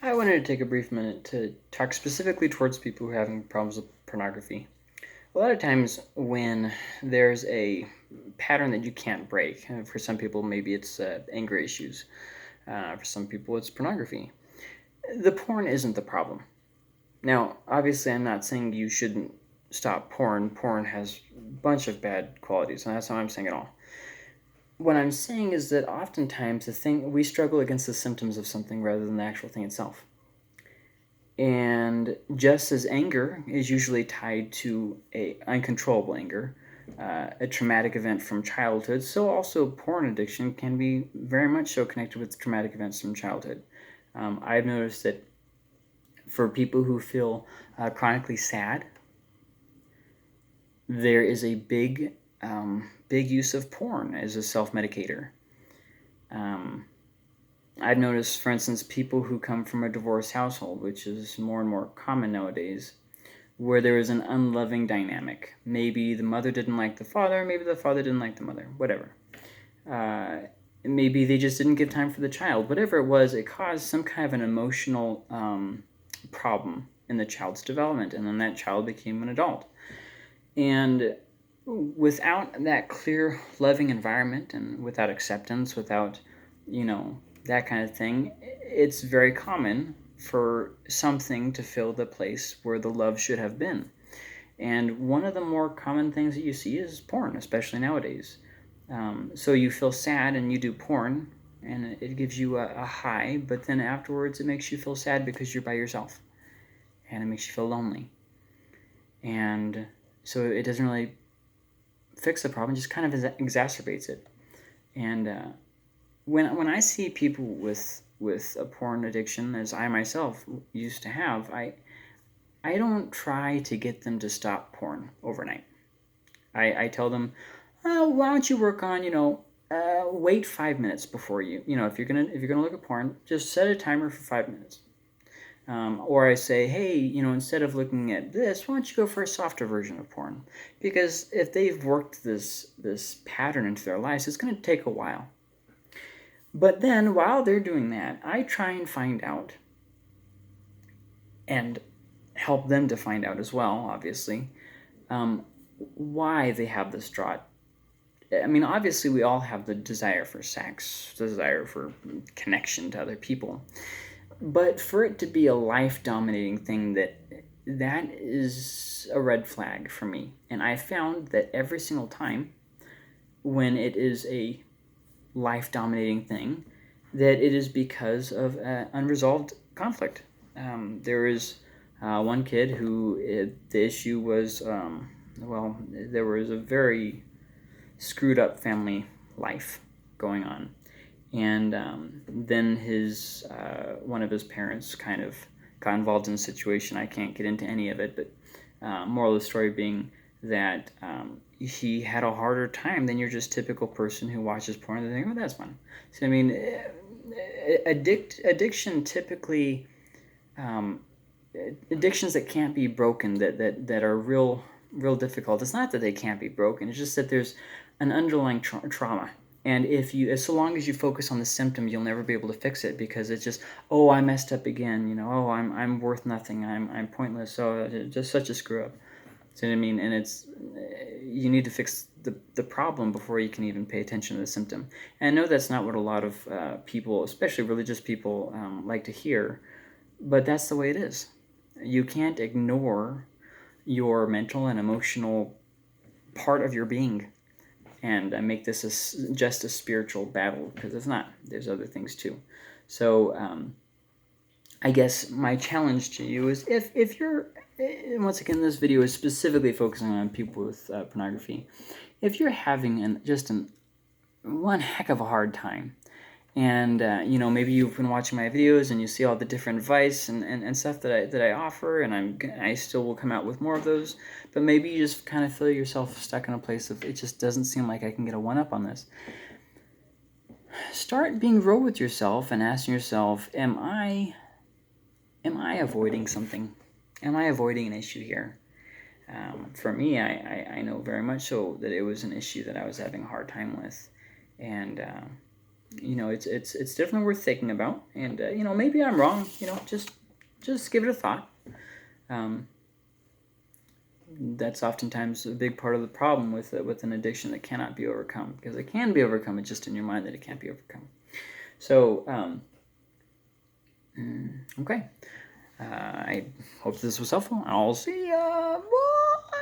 I wanted to take a brief minute to talk specifically towards people who are having problems with pornography. A lot of times, when there's a pattern that you can't break, for some people, maybe it's anger issues, for some people, it's pornography. The porn isn't the problem. Now, obviously, I'm not saying you shouldn't stop porn. Porn has a bunch of bad qualities, and that's not what I'm saying at all. What I'm saying is that oftentimes the thing we struggle against the symptoms of something rather than the actual thing itself. And just as anger is usually tied to a uncontrollable anger, a traumatic event from childhood, so also porn addiction can be very much so connected with traumatic events from childhood. I've noticed that for people who feel chronically sad, there is a big use of porn as a self-medicator. Um, I've noticed, for instance, people who come from a divorced household, which is more and more common nowadays, where there is an unloving dynamic. Maybe the mother didn't like the father, maybe the father didn't like the mother, whatever. Uh, Maybe they just didn't give time for the child. Whatever it was, it caused some kind of an emotional problem in the child's development, and then that child became an adult. And without that clear, loving environment, and without acceptance, without, you know, that kind of thing, it's very common for something to fill the place where the love should have been. And one of the more common things that you see is porn, especially nowadays. So you feel sad and you do porn, and it gives you a high, but then afterwards it makes you feel sad because you're by yourself, and it makes you feel lonely. And so it doesn't really fix the problem, just kind of exacerbates it. And when I see people with a porn addiction, as I myself used to have, I don't try to get them to stop porn overnight. I tell them, oh, why don't you work on, wait 5 minutes before if you're gonna look at porn, just set a timer for 5 minutes. Or I say, hey, instead of looking at this, why don't you go for a softer version of porn? Because if they've worked this pattern into their lives, it's going to take a while. But then while they're doing that, I try and find out and help them to find out as well, obviously, um, why they have this draw. I mean, obviously, we all have the desire for sex, the desire for connection to other people. But for it to be a life dominating thing, that is a red flag for me. And I found that every single time when it is a life dominating thing, that it is because of unresolved conflict. There is one kid who the issue was, well, there was a very screwed up family life going on. And then his one of his parents kind of got involved in a situation. I can't get into any of it, but moral of the story being that he had a harder time than your just typical person who watches porn and they think, oh, that's fun. So I mean, addiction typically, um, addictions that can't be broken, that are real difficult. It's not that they can't be broken. It's just that there's an underlying trauma. And if you, so long as you focus on the symptom, you'll never be able to fix it because it's just, oh, I messed up again. Oh, I'm worth nothing. I'm pointless. So just such a screw up. See what I mean? And it's, you need to fix the problem before you can even pay attention to the symptom. And I know that's not what a lot of people, especially religious people, like to hear, but that's the way it is. You can't ignore your mental and emotional part of your being and make this just a spiritual battle, because it's not. There's other things too. So I guess my challenge to you is if you're, once again, this video is specifically focusing on people with pornography. If you're having just one heck of a hard time, and maybe you've been watching my videos and you see all the different advice and stuff that I offer, and I still will come out with more of those, but maybe you just kind of feel yourself stuck in a place of, it just doesn't seem like I can get a one-up on this. Start being real with yourself and asking yourself, am I avoiding something? Am I avoiding an issue here? For me, I know very much so that it was an issue that I was having a hard time with, and it's definitely worth thinking about. And maybe I'm wrong. Just give it a thought. Um, that's oftentimes a big part of the problem with an addiction that cannot be overcome, because it can be overcome. It's just in your mind that it can't be overcome. So okay, I hope this was helpful. I'll see ya. Bye.